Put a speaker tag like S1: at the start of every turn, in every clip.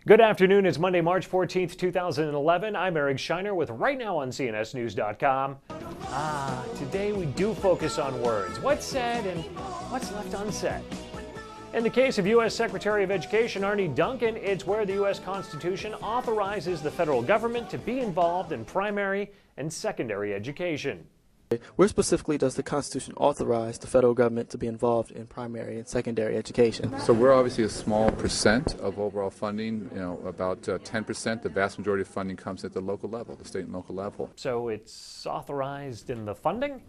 S1: Good afternoon. It's Monday, March 14th, 2011. I'm Eric Shiner with Right Now on CNSNews.com. Today we do focus on words. What's said and what's left unsaid. In the case of U.S. Secretary of Education Arne Duncan, it's where the U.S. Constitution authorizes the federal government to be involved in primary and secondary education.
S2: Where specifically does the Constitution authorize the federal government to be involved in primary and secondary education?
S3: So we're obviously a small percent of overall funding, about 10%. The vast majority of funding comes at the local level, the state and local level.
S1: So it's authorized in the funding?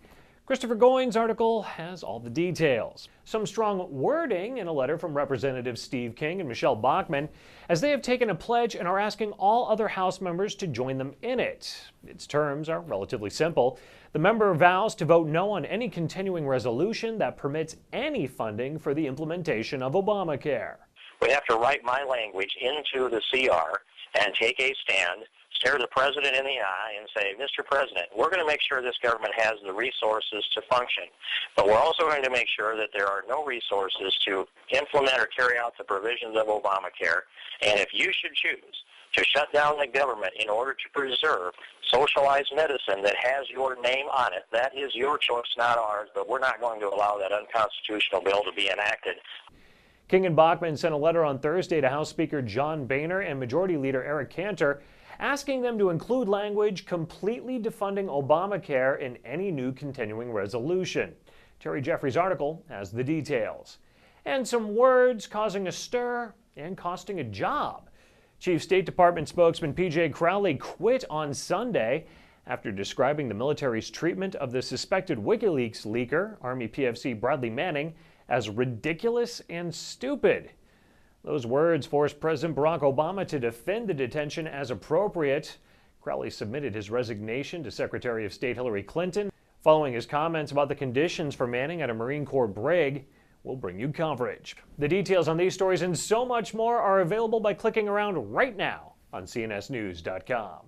S1: Christopher Goins' article has all the details. Some strong wording in a letter from Representatives Steve King and Michelle Bachmann, as they have taken a pledge and are asking all other House members to join them in it. Its terms are relatively simple. The member vows to vote no on any continuing resolution that permits any funding for the implementation of Obamacare.
S4: We have to write my language into the CR and take a stand, stare the President in the eye and say, Mr. President, we're going to make sure this government has the resources to function, but we're also going to make sure that there are no resources to implement or carry out the provisions of Obamacare. And if you should choose to shut down the government in order to preserve socialized medicine that has your name on it, that is your choice, not ours, but we're not going to allow that unconstitutional bill to be enacted.
S1: King and Bachmann sent a letter on Thursday to House Speaker John Boehner and Majority Leader Eric Cantor, asking them to include language completely defunding Obamacare in any new continuing resolution. Terry Jeffrey's article has the details. And some words causing a stir and costing a job. Chief State Department spokesman P.J. Crowley quit on Sunday after describing the military's treatment of the suspected WikiLeaks leaker, Army PFC Bradley Manning, as ridiculous and stupid. Those words forced President Barack Obama to defend the detention as appropriate. Crowley submitted his resignation to Secretary of State Hillary Clinton following his comments about the conditions for Manning at a Marine Corps brig. We'll bring you coverage. The details on these stories and so much more are available by clicking around right now on CNSNews.com.